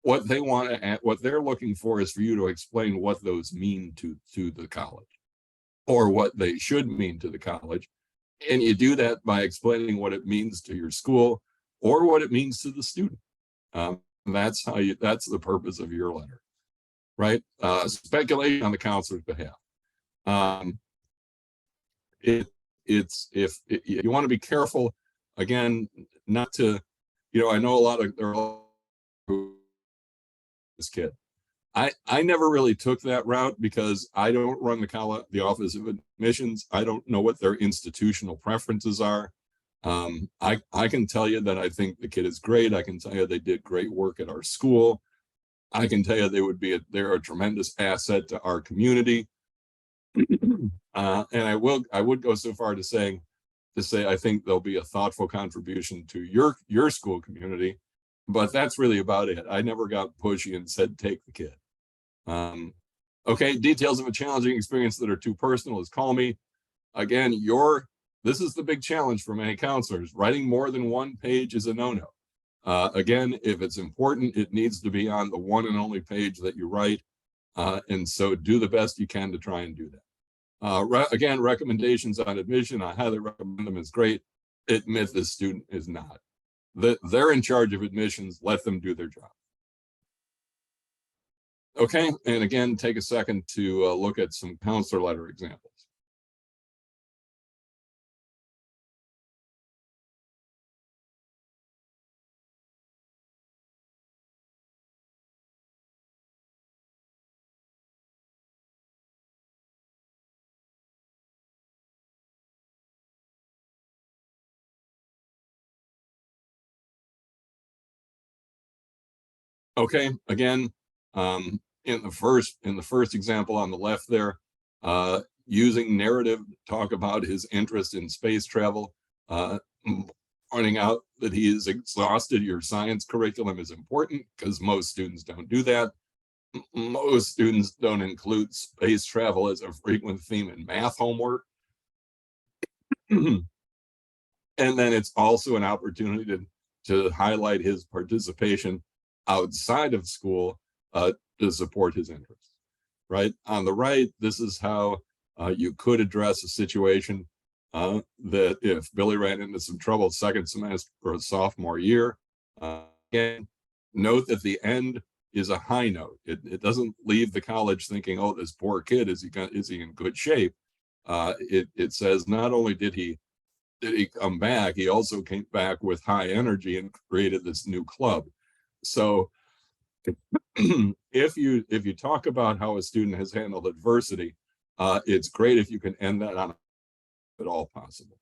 What they want to, what they're looking for is for you to explain what those mean to the college, or what they should mean to the college. And you do that by explaining what it means to your school or what it means to the student. That's the purpose of your letter, right? Speculation on the counselor's behalf. You want to be careful, again, not to, I know a lot of, there are this kid. I never really took that route because I don't run the Office of Admissions. I don't know what their institutional preferences are. I can tell you that I think the kid is great. I can tell you they did great work at our school. I can tell you they're a tremendous asset to our community. And I would go so far to say I think they'll be a thoughtful contribution to your school community, but that's really about it. I never got pushy and said take the kid. Okay, details of a challenging experience that are too personal is call me. Again, this is the big challenge for many counselors. Writing more than one page is a no-no. Again, if it's important, it needs to be on the one and only page that you write. And so do the best you can to try and do that. Again, recommendations on admission, I highly recommend them. It's great. Admit the student is not. They're in charge of admissions. Let them do their job. Okay, and again, take a second to look at some counselor letter examples. Okay, again, in the first example on the left there, using narrative to talk about his interest in space travel, pointing out that he has exhausted your science curriculum is important because most students don't do that. Most students don't include space travel as a frequent theme in math homework. And then it's also an opportunity to highlight his participation outside of school to support his interests, right? On the right, this is how you could address a situation that if Billy ran into some trouble second semester or sophomore year, again, note that the end is a high note. It doesn't leave the college thinking, oh, this poor kid, is he in good shape? It says not only did he come back, he also came back with high energy and created this new club. So if you talk about how a student has handled adversity, it's great if you can end that on at all possible.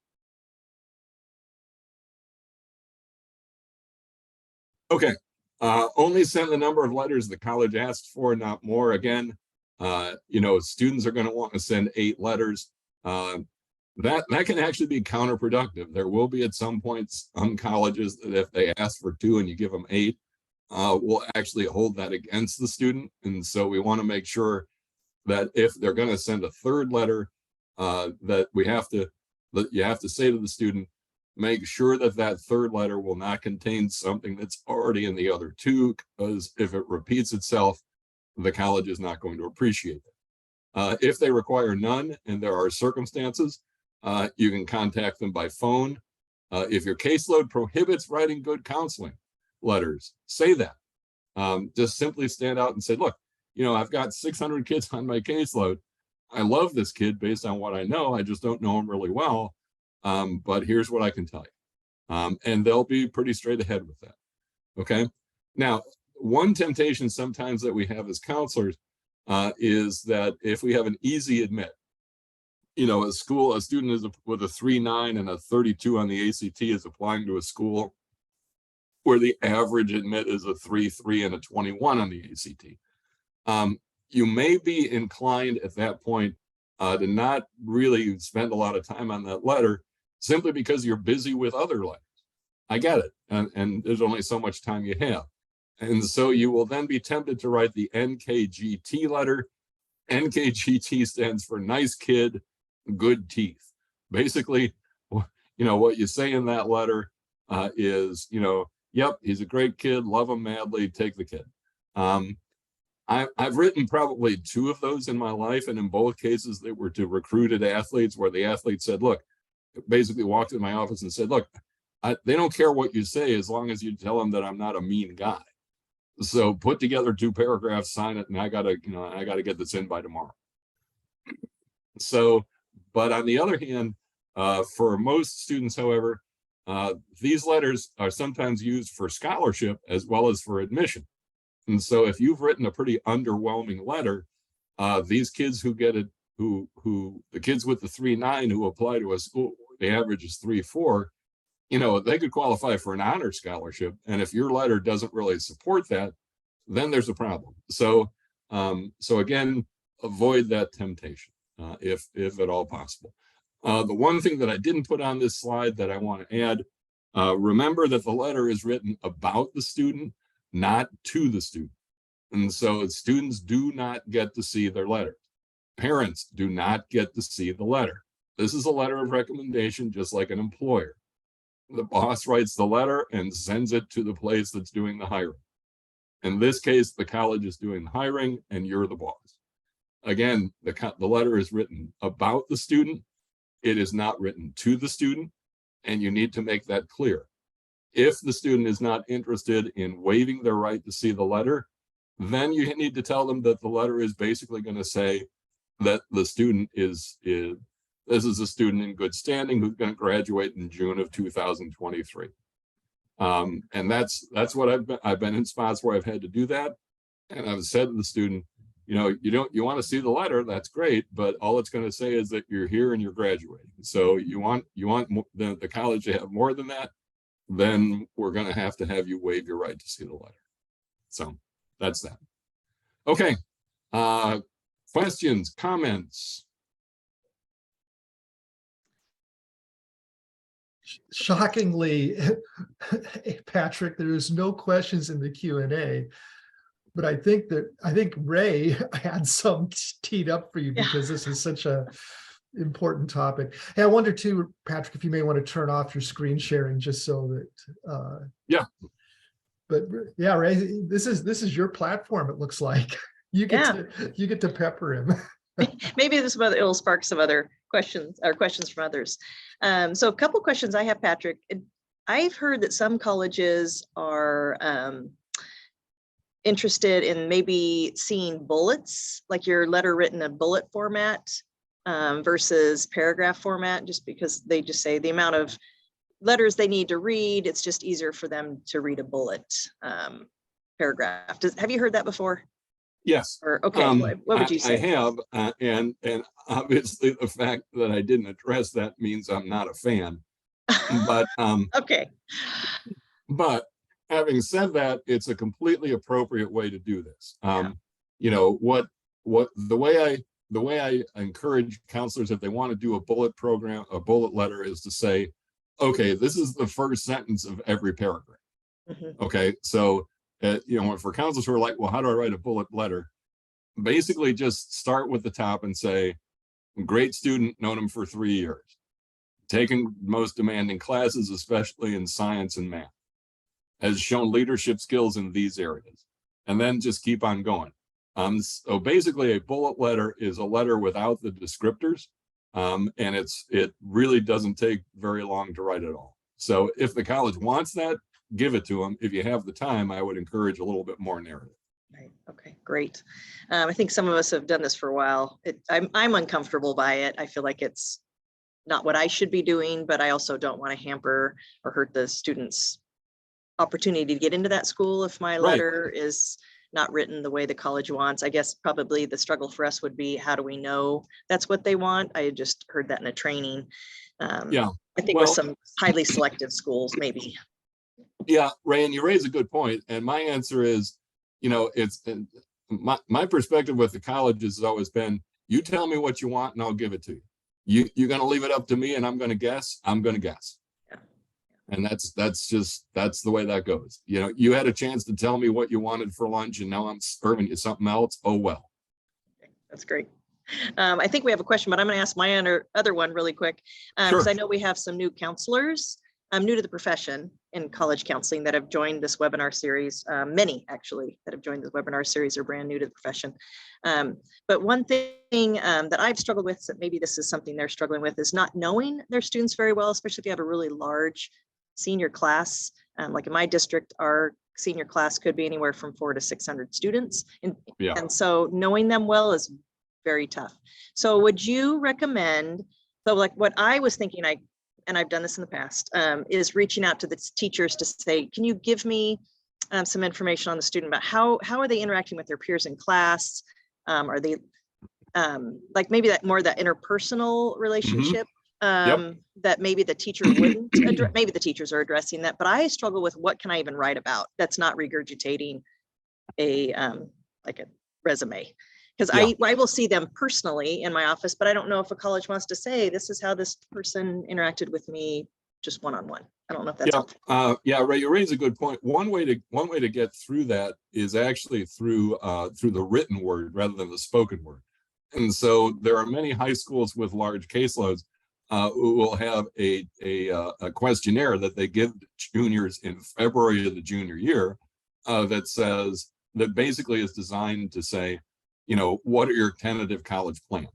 Okay, only send the number of letters the college asked for, not more. Again, students are going to want to send 8 letters. That can actually be counterproductive. There will be at some points some colleges that if they ask for 2 and you give them 8, will actually hold that against the student. And so we want to make sure that if they're going to send a 3rd letter, that you have to say to the student, make sure that 3rd letter will not contain something that's already in the other 2, because if it repeats itself, the college is not going to appreciate it. If they require none and there are circumstances, you can contact them by phone. If your caseload prohibits writing good counseling letters, say that. Just simply stand out and say, look, I've got 600 kids on my caseload. I love this kid based on what I know. I just don't know him really well. But here's what I can tell you. And they'll be pretty straight ahead with that. Okay. Now, one temptation sometimes that we have as counselors is that if we have an easy admit, a student with a 3.9 and a 32 on the ACT is applying to a school where the average admit is a 3.3 and a 21 on the ACT. You may be inclined at that point to not really spend a lot of time on that letter simply because you're busy with other letters. I get it. And there's only so much time you have. And so you will then be tempted to write the NKGT letter. NKGT stands for nice kid, good teeth. Basically, what you say in that letter is, yep, he's a great kid, love him madly, take the kid. I've written probably 2 of those in my life, and in both cases they were to recruited athletes, where the athlete said, look, basically walked in my office and said, look, they don't care what you say as long as you tell them that I'm not a mean guy. So put together 2 paragraphs, sign it, and I gotta get this in by tomorrow. So, but on the other hand, for most students, however, these letters are sometimes used for scholarship as well as for admission. And so if you've written a pretty underwhelming letter, these kids who get it, the kids with the 3.9 who apply to a school, the average is 3.4, they could qualify for an honor scholarship. And if your letter doesn't really support that, then there's a problem. So, so again, avoid that temptation if at all possible. The one thing that I didn't put on this slide that I want to add, remember that the letter is written about the student, not to the student. And so students do not get to see their letter. Parents do not get to see the letter. This is a letter of recommendation, just like an employer. The boss writes the letter and sends it to the place that's doing the hiring. In this case, the college is doing the hiring and you're the boss. Again, the letter is written about the student. It is not written to the student, and you need to make that clear. If the student is not interested in waiving their right to see the letter, then you need to tell them that the letter is basically going to say that the student this is a student in good standing who's going to graduate in June of 2023. And that's what I've been in spots where I've had to do that. And I've said to the student, you want to see the letter, that's great, but all it's going to say is that you're here and you're graduating. So you want the college to have more than that, then we're going to have you waive your right to see the letter. So that's that. Okay. Questions, comments?
Shockingly, Patrick, there's no questions in the Q&A, but I think Ray had some teed up for you because this is such a important topic. Hey, I wonder too, Patrick, if you may want to turn off your screen sharing just so that
yeah.
But yeah, Ray, this is your platform, it looks like. You get to pepper him.
Maybe it'll spark some other questions from others. So a couple questions I have, Patrick. I've heard that some colleges are interested in maybe seeing bullets, like your letter written in bullet format versus paragraph format, just because they just say the amount of letters they need to read, it's just easier for them to read a bullet paragraph. Have you heard that before?
Yes.
Or, okay, what would you say?
I have, and obviously the fact that I didn't address that means I'm not a fan. But
okay.
But having said that, it's a completely appropriate way to do this. The way I encourage counselors, if they want to do a bullet letter, is to say, okay, this is the first sentence of every paragraph. Mm-hmm. Okay, so for counselors who are like, well, how do I write a bullet letter? Basically, just start with the top and say, great student, known him for 3 years, taken most demanding classes, especially in science and math, has shown leadership skills in these areas, and then just keep on going. So basically, a bullet letter is a letter without the descriptors, and it really doesn't take very long to write at all. So if the college wants that, give it to them. If you have the time, I would encourage a little bit more narrative.
Right. Okay, great. I think some of us have done this for a while. I'm uncomfortable by it. I feel like it's not what I should be doing, but I also don't want to hamper or hurt the students' opportunity to get into that school if my letter is not written the way the college wants. I guess probably the struggle for us would be, how do we know that's what they want? I just heard that in a training. I think with some highly selective schools, maybe.
Yeah, Ray, and you raise a good point. And my answer is, it's my perspective with the colleges has always been, you tell me what you want and I'll give it to you. You're going to leave it up to me and I'm going to guess. I'm going to guess. And that's the way that goes. You know, you had a chance to tell me what you wanted for lunch and now I'm serving you something else. Oh, well.
That's great. I think we have a question, but I'm going to ask my other one really quick, because
Sure.
I know we have some new counselors. I'm new to the profession in college counseling that have joined this webinar series. Many actually that have joined the webinar series are brand new to the profession. But one thing that I've struggled with, that maybe this is something they're struggling with, is not knowing their students very well, especially if you have a really large senior class. Like in my district, our senior class could be anywhere from 400 to 600 students. And so knowing them well is very tough. So would you recommend, so like what I was thinking, and I've done this in the past, is reaching out to the teachers to say, can you give me some information on the student about how are they interacting with their peers in class? Are they like maybe that more that interpersonal relationship that maybe the teacher wouldn't address? Maybe the teachers are addressing that, but I struggle with what can I even write about that's not regurgitating a like a resume. Because I will see them personally in my office, but I don't know if a college wants to say, this is how this person interacted with me just one-on-one. I don't know if that's helpful.
Yeah, Ray, you raise a good point. One way to get through that is actually through the written word rather than the spoken word. And so there are many high schools with large caseloads who will have a questionnaire that they give juniors in February of the junior year that basically is designed to say, you know, what are your tentative college plans?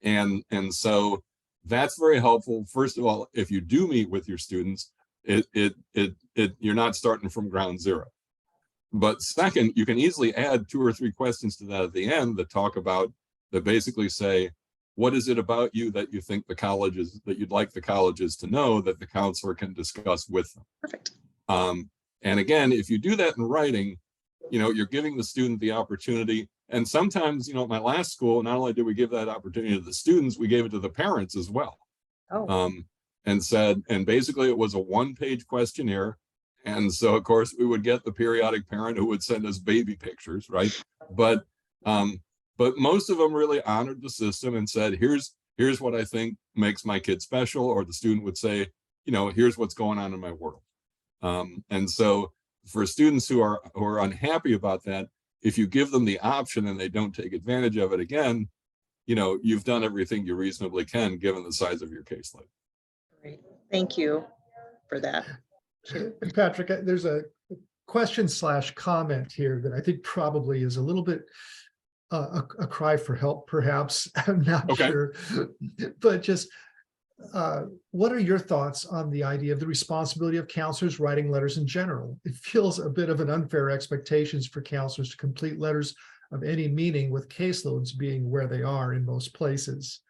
And so that's very helpful. First of all, if you do meet with your students, you're not starting from ground zero. But second, you can easily add 2 or 3 questions to that at the end that basically say, what is it about you that you think that you'd like the colleges to know that the counselor can discuss with them?
Perfect.
And again, if you do that in writing, you know, you're giving the student the opportunity. And sometimes, you know, at my last school, not only did we give that opportunity to the students, we gave it to the parents as well. And basically it was a 1-page questionnaire. And so of course we would get the periodic parent who would send us baby pictures, right? But most of them really honored the system and said, here's what I think makes my kid special. Or the student would say, you know, here's what's going on in my world. And so for students who are unhappy about that, if you give them the option and they don't take advantage of it again, you know, you've done everything you reasonably can given the size of your caseload.
Great. Thank you for that.
And Patrick, there's a question/comment here that I think probably is a little bit a cry for help, perhaps. I'm not sure, but just what are your thoughts on the idea of the responsibility of counselors writing letters in general? It feels a bit of an unfair expectations for counselors to complete letters of any meaning with caseloads being where they are in most places.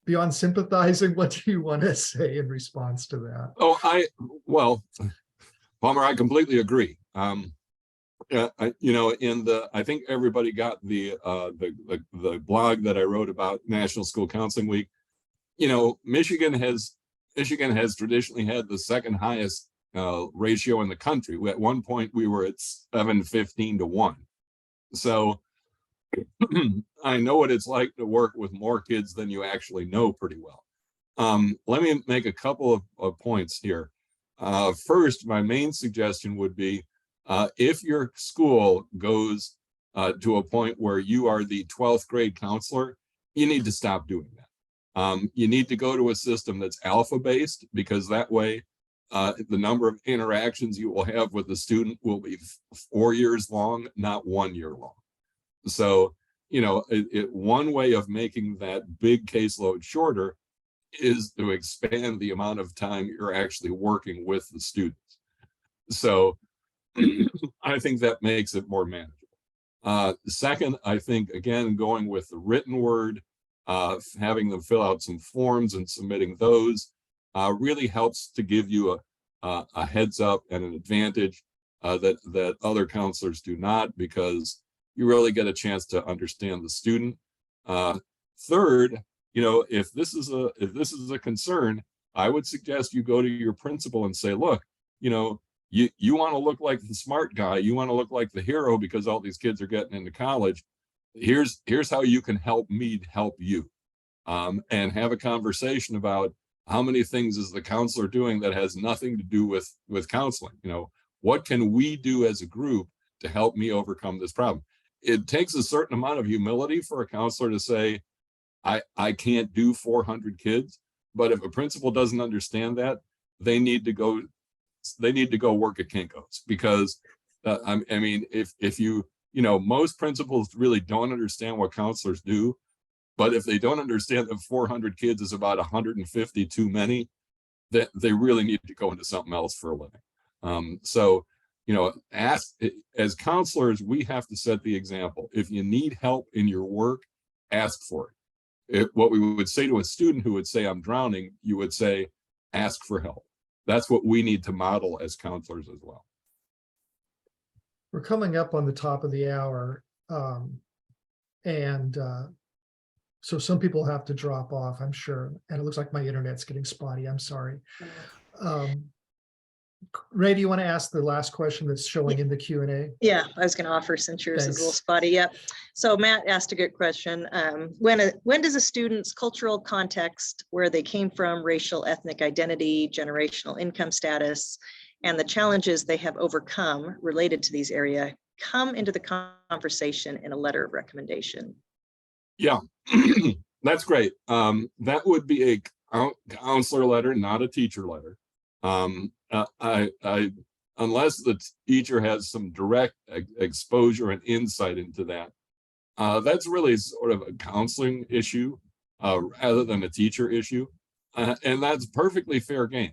Beyond sympathizing, what do you want to say in response to that?
Well, Palmer, I completely agree. You know, I think everybody got the blog that I wrote about National School Counseling Week. You know, Michigan has traditionally had the second highest ratio in the country. At one point, we were at 715 to 1. So I know what it's like to work with more kids than you actually know pretty well. Let me make a couple of points here. First, my main suggestion would be if your school goes to a point where you are the 12th grade counselor, you need to stop doing that. You need to go to a system that's alpha-based, because that way the number of interactions you will have with the student will be 4 years long, not 1 year long. So, you know, one way of making that big caseload shorter is to expand the amount of time you're actually working with the students. So I think that makes it more manageable. Second, I think, again, going with the written word, having them fill out some forms and submitting those really helps to give you a heads up and an advantage that other counselors do not, because you really get a chance to understand the student. Third, you know, if this is a concern, I would suggest you go to your principal and say, look, you know, you want to look like the smart guy, you want to look like the hero because all these kids are getting into college. Here's how you can help me help you, and have a conversation about, how many things is the counselor doing that has nothing to do with counseling? You know, what can we do as a group to help me overcome this problem? It takes a certain amount of humility for a counselor to say, I can't do 400 kids, but if a principal doesn't understand that, they need to go work at Kinko's, because I mean, if you know, most principals really don't understand what counselors do, but if they don't understand that 400 kids is about 150 too many, that they really need to go into something else for a living. So, you know, as counselors, we have to set the example. If you need help in your work, ask for it. What we would say to a student who would say, I'm drowning, you would say, ask for help. That's what we need to model as counselors as well.
We're coming up on the top of the hour. So some people have to drop off, I'm sure. And it looks like my internet's getting spotty. I'm sorry. Ray, do you want to ask the last question that's showing in the Q&A?
Yeah, I was going to offer, since yours is a little
Thanks.
spotty. Yep. So Matt asked a good question. When does a student's cultural context, where they came from, racial, ethnic identity, generational income status, and the challenges they have overcome related to these areas come into the conversation in a letter of recommendation?
Yeah, that's great. That would be a counselor letter, not a teacher letter. Unless the teacher has some direct exposure and insight into that, that's really sort of a counseling issue rather than a teacher issue, and that's perfectly fair game.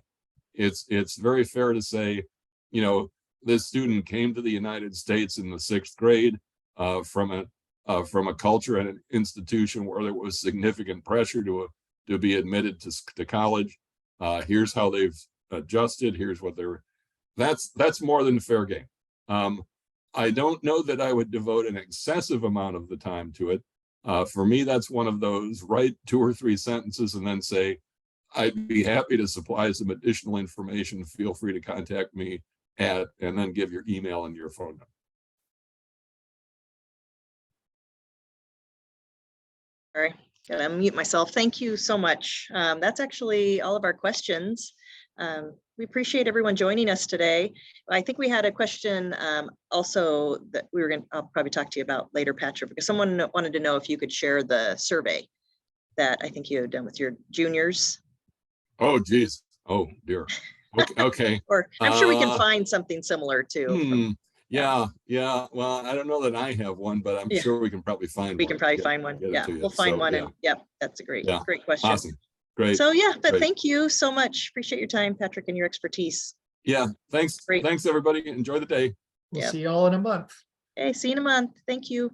It's very fair to say, you know, this student came to the United States in the 6th grade from a culture and an institution where there was significant pressure to be admitted to college. Here's how they've adjusted. Here's what that's more than fair game. I don't know that I would devote an excessive amount of the time to it. For me, that's one of those, write 2 or 3 sentences and then say, I'd be happy to supply some additional information. Feel free to contact me and then give your email and your phone number.
Sorry, gotta unmute myself. Thank you so much. That's actually all of our questions. We appreciate everyone joining us today. I think we had a question also that I'll probably talk to you about later, Patrick, because someone wanted to know if you could share the survey that I think you had done with your juniors.
Oh, geez. Oh, dear. Okay.
Or I'm sure we can find something similar too.
Yeah. Well, I don't know that I have one, but I'm sure we can probably find one.
We can probably find one. Yeah, we'll find one. And yeah, that's a great question.
Awesome. Great.
So yeah, but thank you so much. Appreciate your time, Patrick, and your expertise.
Yeah, thanks.
Great.
Thanks, everybody. Enjoy the day.
We'll see you all in a month.
Okay, see you in a month. Thank you.